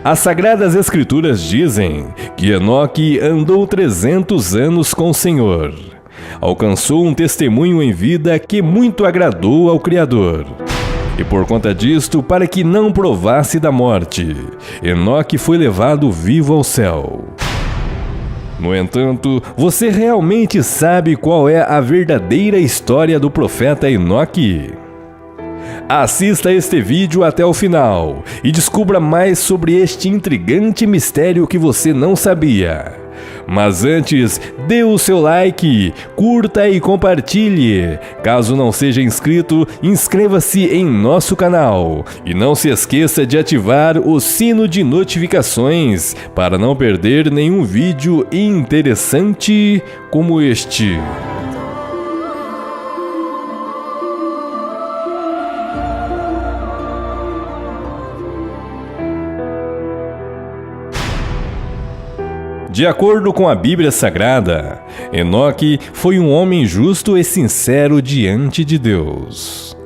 As Sagradas Escrituras dizem que Enoque andou 300 anos com o Senhor. Alcançou um testemunho em vida que muito agradou ao Criador. E por conta disto, para que não provasse da morte, Enoque foi levado vivo ao céu. No entanto, você realmente sabe qual é a verdadeira história do profeta Enoque? Assista este vídeo até o final e descubra mais sobre este intrigante mistério que você não sabia. Mas antes, dê o seu like, curta e compartilhe. Caso não seja inscrito, inscreva-se em nosso canal. E não se esqueça de ativar o sino de notificações para não perder nenhum vídeo interessante como este. De acordo com a Bíblia Sagrada, Enoque foi um homem justo e sincero diante de Deus.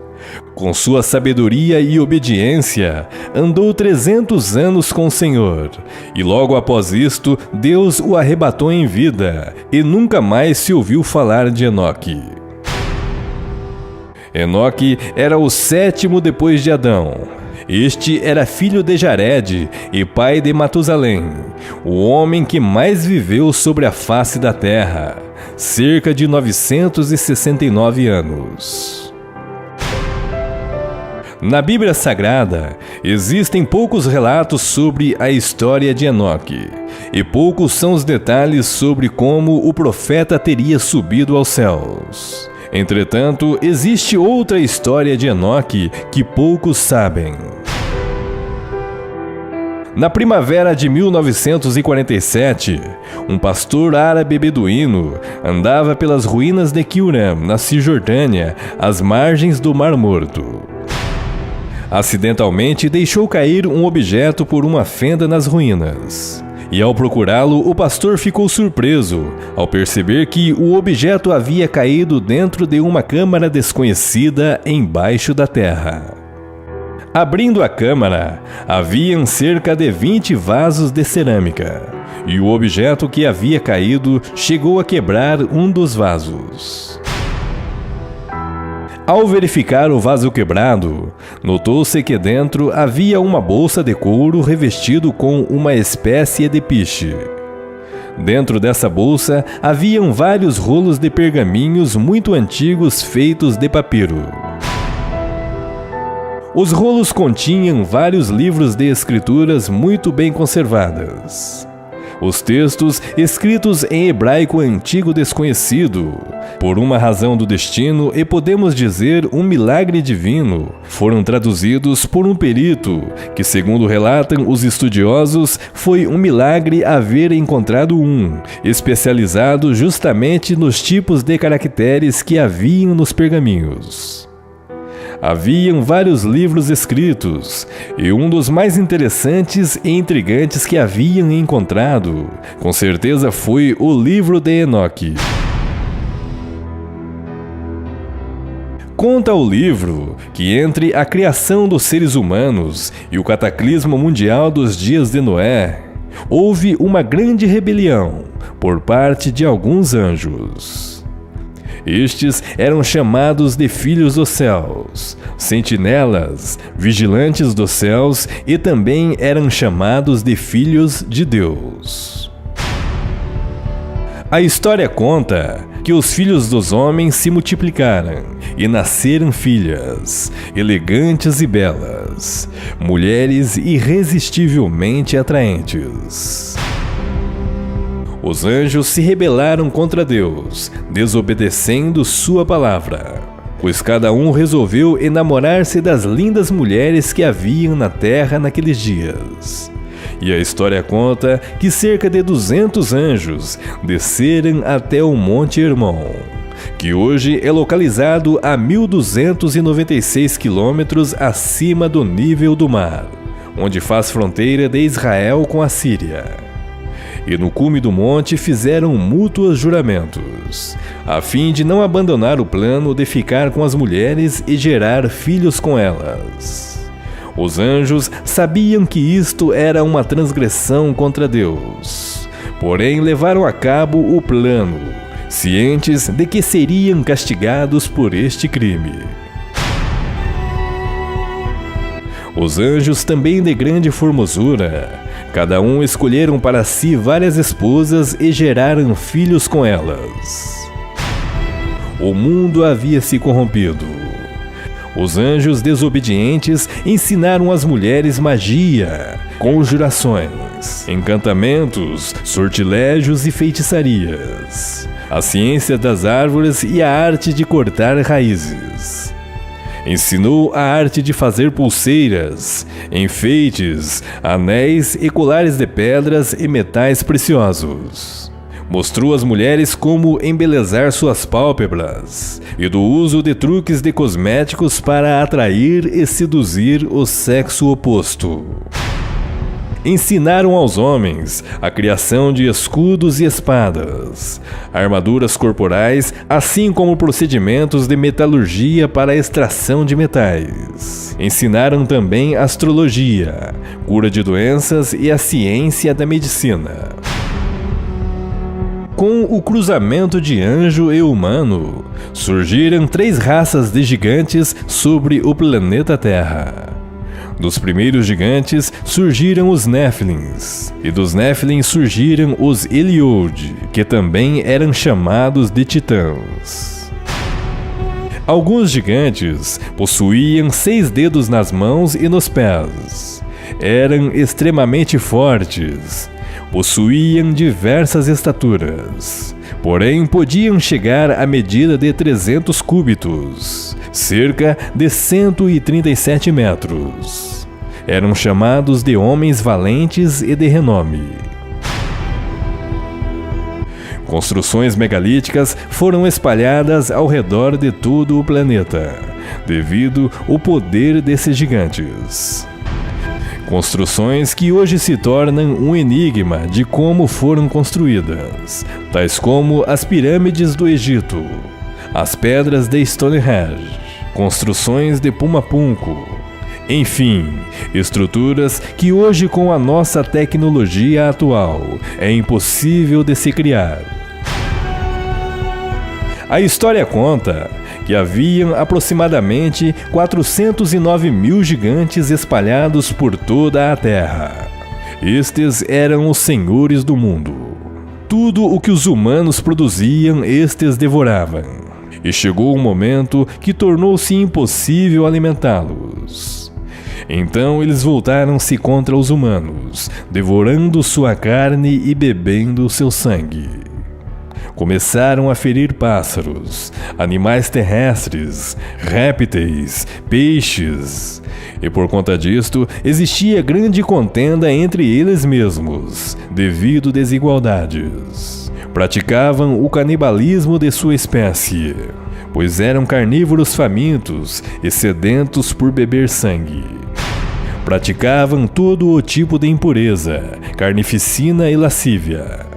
Com sua sabedoria e obediência, andou 300 anos com o Senhor, e logo após isto, Deus o arrebatou em vida, e nunca mais se ouviu falar de Enoque. Enoque era o 7º depois de Adão. Este era filho de Jared e pai de Matusalém, o homem que mais viveu sobre a face da terra, cerca de 969 anos. Na Bíblia Sagrada, existem poucos relatos sobre a história de Enoque, e poucos são os detalhes sobre como o profeta teria subido aos céus. Entretanto, existe outra história de Enoque que poucos sabem. Na primavera de 1947, um pastor árabe beduíno andava pelas ruínas de Qumran, na Cisjordânia, às margens do Mar Morto. Acidentalmente, deixou cair um objeto por uma fenda nas ruínas. E ao procurá-lo, o pastor ficou surpreso ao perceber que o objeto havia caído dentro de uma câmara desconhecida embaixo da terra. Abrindo a câmara, haviam cerca de 20 vasos de cerâmica, e o objeto que havia caído chegou a quebrar um dos vasos. Ao verificar o vaso quebrado, notou-se que dentro havia uma bolsa de couro revestido com uma espécie de piche. Dentro dessa bolsa haviam vários rolos de pergaminhos muito antigos feitos de papiro. Os rolos continham vários livros de escrituras muito bem conservadas. Os textos, escritos em hebraico antigo desconhecido, por uma razão do destino e podemos dizer um milagre divino, foram traduzidos por um perito, que segundo relatam os estudiosos, foi um milagre haver encontrado um, especializado justamente nos tipos de caracteres que haviam nos pergaminhos. Haviam vários livros escritos, e um dos mais interessantes e intrigantes que haviam encontrado, com certeza foi o livro de Enoque. Conta o livro que entre a criação dos seres humanos e o cataclismo mundial dos dias de Noé, houve uma grande rebelião por parte de alguns anjos. Estes eram chamados de filhos dos céus, sentinelas, vigilantes dos céus, e também eram chamados de filhos de Deus. A história conta que os filhos dos homens se multiplicaram e nasceram filhas, elegantes e belas, mulheres irresistivelmente atraentes. Os anjos se rebelaram contra Deus, desobedecendo sua palavra, pois cada um resolveu enamorar-se das lindas mulheres que haviam na terra naqueles dias. E a história conta que cerca de 200 anjos desceram até o Monte Hermon, que hoje é localizado a 1.296 quilômetros acima do nível do mar, onde faz fronteira de Israel com a Síria. E no cume do monte fizeram mútuos juramentos, a fim de não abandonar o plano de ficar com as mulheres e gerar filhos com elas. Os anjos sabiam que isto era uma transgressão contra Deus, porém levaram a cabo o plano, cientes de que seriam castigados por este crime. Os anjos, também de grande formosura, cada um escolheram para si várias esposas e geraram filhos com elas. O mundo havia se corrompido. Os anjos desobedientes ensinaram às mulheres magia, conjurações, encantamentos, sortilégios e feitiçarias, a ciência das árvores e a arte de cortar raízes. Ensinou a arte de fazer pulseiras, enfeites, anéis e colares de pedras e metais preciosos. Mostrou às mulheres como embelezar suas pálpebras e do uso de truques de cosméticos para atrair e seduzir o sexo oposto. Ensinaram aos homens a criação de escudos e espadas, armaduras corporais, assim como procedimentos de metalurgia para a extração de metais. Ensinaram também astrologia, cura de doenças e a ciência da medicina. Com o cruzamento de anjo e humano, surgiram 3 raças de gigantes sobre o planeta Terra. Dos primeiros gigantes surgiram os Néfilins, e dos Néfilins surgiram os Eliod, que também eram chamados de titãs. Alguns gigantes possuíam 6 dedos nas mãos e nos pés. Eram extremamente fortes. Possuíam diversas estaturas, porém podiam chegar à medida de 300 cúbitos, cerca de 137 metros. Eram chamados de homens valentes e de renome. Construções megalíticas foram espalhadas ao redor de todo o planeta, devido ao poder desses gigantes. Construções que hoje se tornam um enigma de como foram construídas, tais como as pirâmides do Egito, as pedras de Stonehenge, construções de Pumapunku, enfim, estruturas que hoje, com a nossa tecnologia atual, é impossível de se criar. A história conta que haviam aproximadamente 409 mil gigantes espalhados por toda a Terra. Estes eram os senhores do mundo. Tudo o que os humanos produziam, estes devoravam. E chegou um momento que tornou-se impossível alimentá-los. Então eles voltaram-se contra os humanos, devorando sua carne e bebendo seu sangue. Começaram a ferir pássaros, animais terrestres, répteis, peixes. E por conta disto, existia grande contenda entre eles mesmos, devido a desigualdades. Praticavam o canibalismo de sua espécie, pois eram carnívoros famintos e sedentos por beber sangue. Praticavam todo o tipo de impureza, carnificina e lascívia.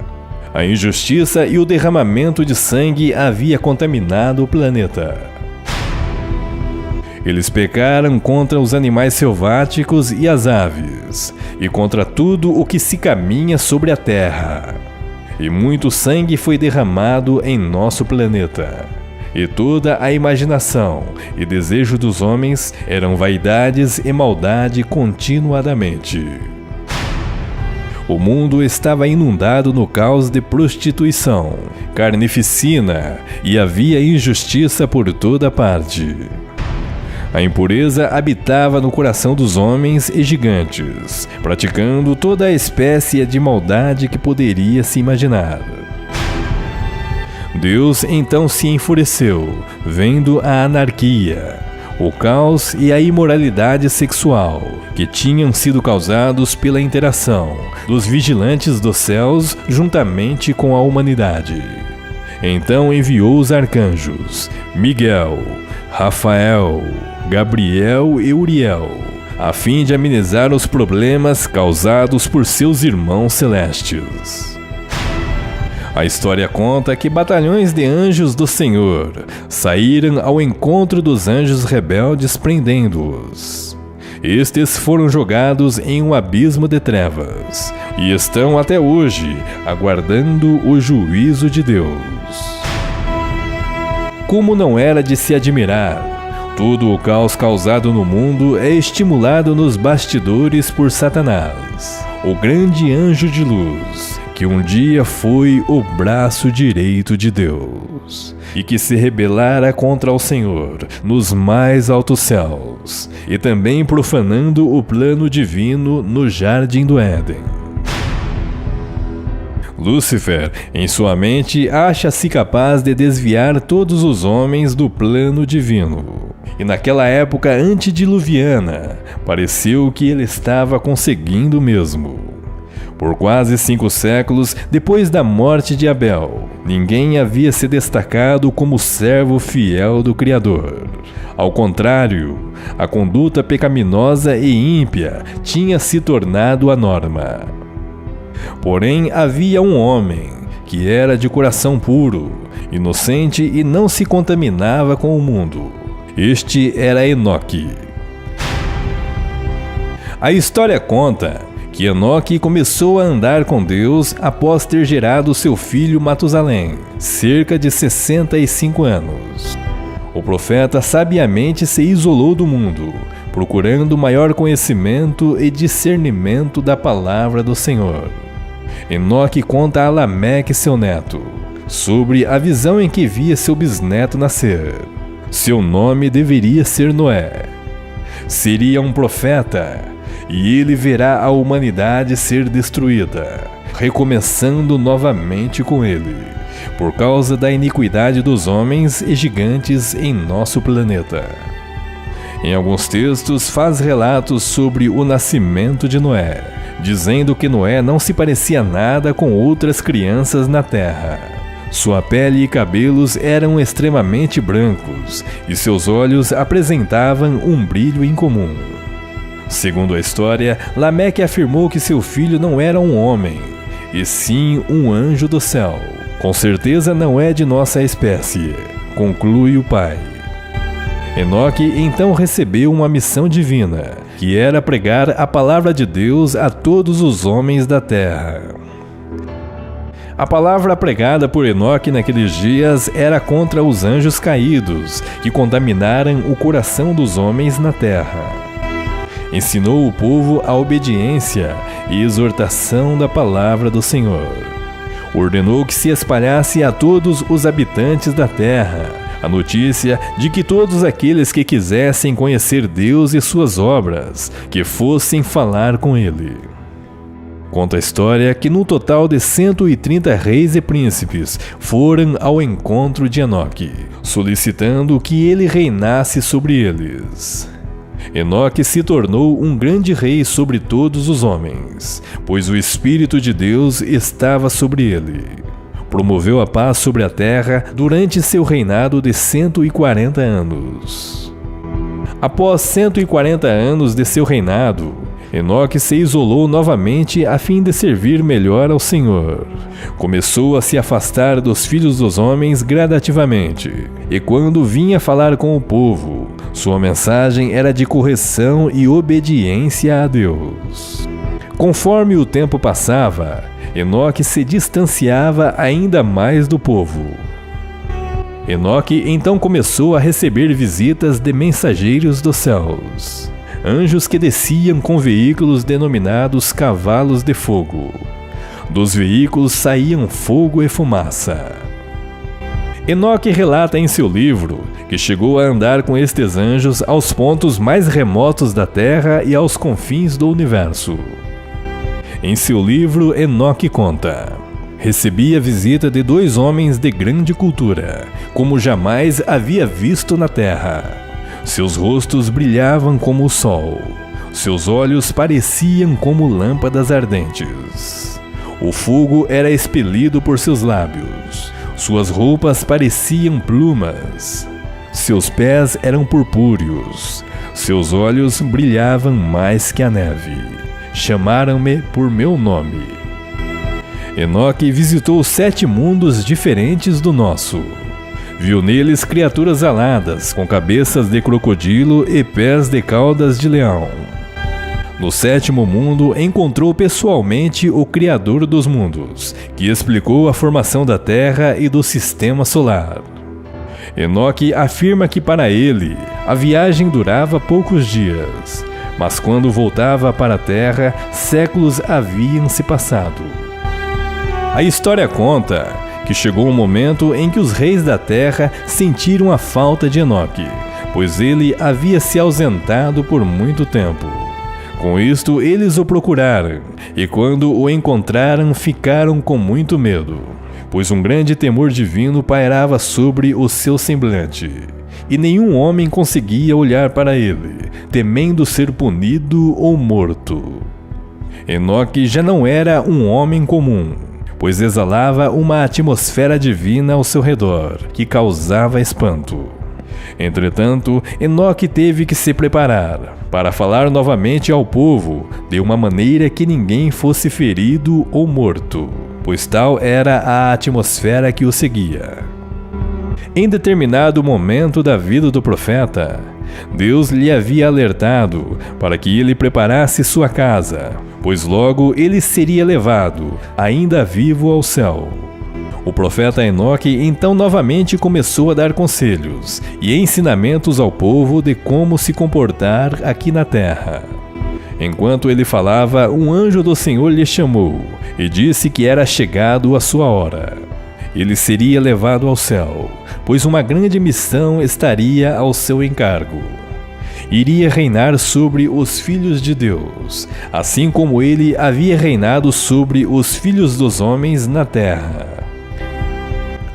A injustiça e o derramamento de sangue havia contaminado o planeta. Eles pecaram contra os animais selváticos e as aves, e contra tudo o que se caminha sobre a terra. E muito sangue foi derramado em nosso planeta. E toda a imaginação e desejo dos homens eram vaidades e maldade continuadamente. O mundo estava inundado no caos de prostituição, carnificina, e havia injustiça por toda parte. A impureza habitava no coração dos homens e gigantes, praticando toda a espécie de maldade que poderia se imaginar. Deus então se enfureceu, vendo a anarquia, o caos e a imoralidade sexual que tinham sido causados pela interação dos vigilantes dos céus juntamente com a humanidade. Então enviou os arcanjos Miguel, Rafael, Gabriel e Uriel, a fim de amenizar os problemas causados por seus irmãos celestes. A história conta que batalhões de anjos do Senhor saíram ao encontro dos anjos rebeldes, prendendo-os. estes foram jogados em um abismo de trevas e estão até hoje aguardando o juízo de Deus. Como não era de se admirar, todo o caos causado no mundo é estimulado nos bastidores por Satanás, o grande anjo de luz, que um dia foi o braço direito de Deus, e que se rebelara contra o Senhor nos mais altos céus, e também profanando o plano divino no jardim do Éden. Lúcifer, em sua mente, acha-se capaz de desviar todos os homens do plano divino. E naquela época antediluviana, pareceu que ele estava conseguindo mesmo. Por quase 5 séculos depois da morte de Abel, ninguém havia se destacado como servo fiel do Criador. Ao contrário, a conduta pecaminosa e ímpia tinha se tornado a norma. Porém, havia um homem que era de coração puro, inocente e não se contaminava com o mundo. Este era Enoque. A história conta que Enoque começou a andar com Deus após ter gerado seu filho Matusalém, cerca de 65 anos. O profeta sabiamente se isolou do mundo, procurando maior conhecimento e discernimento da palavra do Senhor. Enoque conta a Lameque, seu neto, sobre a visão em que via seu bisneto nascer. Seu nome deveria ser Noé. Seria um profeta, e ele verá a humanidade ser destruída, recomeçando novamente com ele, por causa da iniquidade dos homens e gigantes em nosso planeta. Em alguns textos faz relatos sobre o nascimento de Noé, dizendo que Noé não se parecia nada com outras crianças na terra. Sua pele e cabelos eram extremamente brancos, e seus olhos apresentavam um brilho incomum. Segundo a história, Lameque afirmou que seu filho não era um homem, e sim um anjo do céu. Com certeza não é de nossa espécie, conclui o pai. Enoque então recebeu uma missão divina, que era pregar a palavra de Deus a todos os homens da terra. A palavra pregada por Enoque naqueles dias era contra os anjos caídos, que contaminaram o coração dos homens na terra. Ensinou o povo a obediência e exortação da palavra do Senhor. Ordenou que se espalhasse a todos os habitantes da terra a notícia de que todos aqueles que quisessem conhecer Deus e suas obras, que fossem falar com Ele. Conta a história que no total de 130 reis e príncipes foram ao encontro de Enoque, solicitando que ele reinasse sobre eles. Enoque se tornou um grande rei sobre todos os homens, pois o Espírito de Deus estava sobre ele. Promoveu a paz sobre a terra durante seu reinado de 140 anos. Após 140 anos de seu reinado, Enoque se isolou novamente a fim de servir melhor ao Senhor. Começou a se afastar dos filhos dos homens gradativamente, e quando vinha falar com o povo, sua mensagem era de correção e obediência a Deus. Conforme o tempo passava, Enoque se distanciava ainda mais do povo. Enoque então começou a receber visitas de mensageiros dos céus, anjos que desciam com veículos denominados cavalos de fogo. Dos veículos saíam fogo e fumaça. Enoque relata em seu livro que chegou a andar com estes anjos aos pontos mais remotos da terra e aos confins do universo. Em seu livro, Enoque conta: recebi a visita de 2 homens de grande cultura, como jamais havia visto na terra. Seus rostos brilhavam como o sol. Seus olhos pareciam como lâmpadas ardentes. O fogo era expelido por seus lábios. Suas roupas pareciam plumas. Seus pés eram purpúreos. Seus olhos brilhavam mais que a neve. Chamaram-me por meu nome. Enoque visitou 7 mundos diferentes do nosso. Viu neles criaturas aladas, com cabeças de crocodilo e pés de caudas de leão. No sétimo mundo, encontrou pessoalmente o Criador dos mundos, que explicou a formação da Terra e do Sistema Solar. Enoque afirma que para ele, a viagem durava poucos dias, mas quando voltava para a Terra, séculos haviam se passado. A história conta que chegou um momento em que os reis da Terra sentiram a falta de Enoque, pois ele havia se ausentado por muito tempo. Com isto, eles o procuraram, e quando o encontraram, ficaram com muito medo, pois um grande temor divino pairava sobre o seu semblante, e nenhum homem conseguia olhar para ele, temendo ser punido ou morto. Enoque já não era um homem comum, pois exalava uma atmosfera divina ao seu redor, que causava espanto. Entretanto, Enoque teve que se preparar para falar novamente ao povo de uma maneira que ninguém fosse ferido ou morto, pois tal era a atmosfera que o seguia. Em determinado momento da vida do profeta, Deus lhe havia alertado para que ele preparasse sua casa, pois logo ele seria levado, ainda vivo, ao céu. O profeta Enoque então novamente começou a dar conselhos e ensinamentos ao povo de como se comportar aqui na terra. Enquanto ele falava, um anjo do Senhor lhe chamou e disse que era chegado a sua hora. Ele seria levado ao céu, pois uma grande missão estaria ao seu encargo. Iria reinar sobre os filhos de Deus, assim como ele havia reinado sobre os filhos dos homens na terra.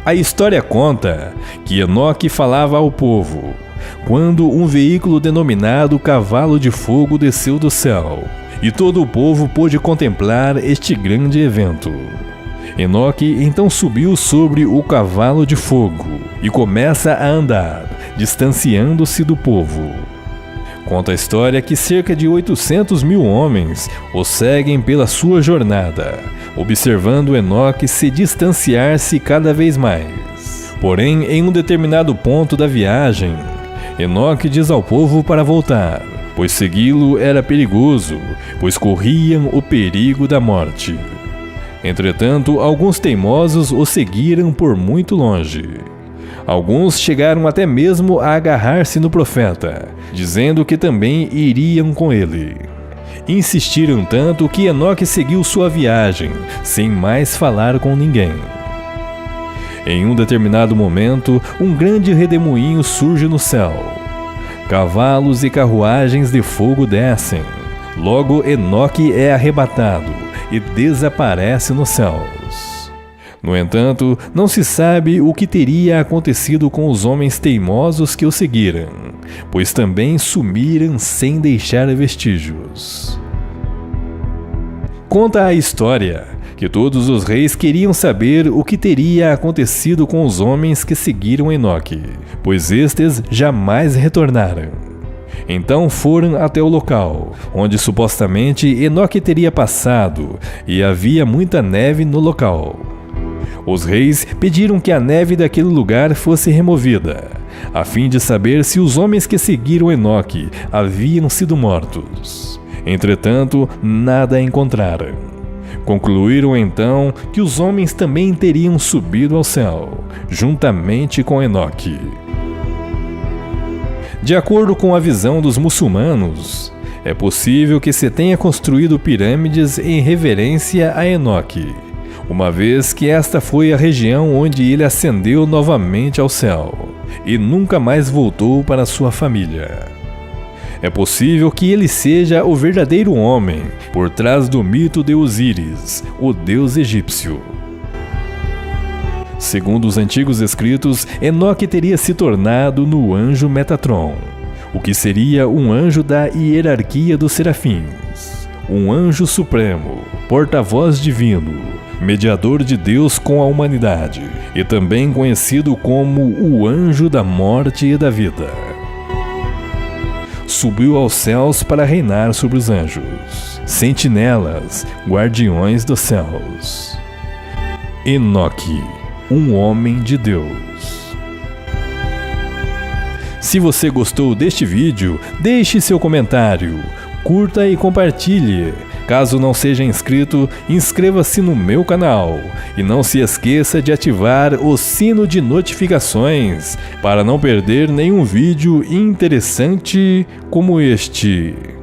A história conta que Enoque falava ao povo, quando um veículo denominado Cavalo de Fogo desceu do céu, e todo o povo pôde contemplar este grande evento. Enoque então subiu sobre o cavalo de fogo e começa a andar, distanciando-se do povo. Conta a história que cerca de 800 mil homens o seguem pela sua jornada, observando Enoque se distanciar-se cada vez mais. Porém, em um determinado ponto da viagem, Enoque diz ao povo para voltar, pois segui-lo era perigoso, pois corriam o perigo da morte. Entretanto, alguns teimosos o seguiram por muito longe. Alguns chegaram até mesmo a agarrar-se no profeta, dizendo que também iriam com ele. Insistiram tanto que Enoque seguiu sua viagem, sem mais falar com ninguém. Em um determinado momento, um grande redemoinho surge no céu. Cavalos e carruagens de fogo descem. Logo, Enoque é arrebatado e desaparece nos céus. No entanto, não se sabe o que teria acontecido com os homens teimosos que o seguiram, pois também sumiram sem deixar vestígios. Conta a história que todos os reis queriam saber o que teria acontecido com os homens que seguiram Enoque, pois estes jamais retornaram. Então foram até o local, onde supostamente Enoque teria passado, e havia muita neve no local. Os reis pediram que a neve daquele lugar fosse removida, a fim de saber se os homens que seguiram Enoque haviam sido mortos. Entretanto, nada encontraram. Concluíram então que os homens também teriam subido ao céu, juntamente com Enoque. De acordo com a visão dos muçulmanos, é possível que se tenha construído pirâmides em reverência a Enoque, uma vez que esta foi a região onde ele ascendeu novamente ao céu e nunca mais voltou para sua família. É possível que ele seja o verdadeiro homem por trás do mito de Osíris, o deus egípcio. Segundo os antigos escritos, Enoque teria se tornado no anjo Metatron, o que seria um anjo da hierarquia dos serafins, um anjo supremo, porta-voz divino, mediador de Deus com a humanidade, e também conhecido como o anjo da morte e da vida. Subiu aos céus para reinar sobre os anjos, sentinelas, guardiões dos céus. Enoque, um homem de Deus. Se você gostou deste vídeo, deixe seu comentário, curta e compartilhe. Caso não seja inscrito, inscreva-se no meu canal e não se esqueça de ativar o sino de notificações para não perder nenhum vídeo interessante como este.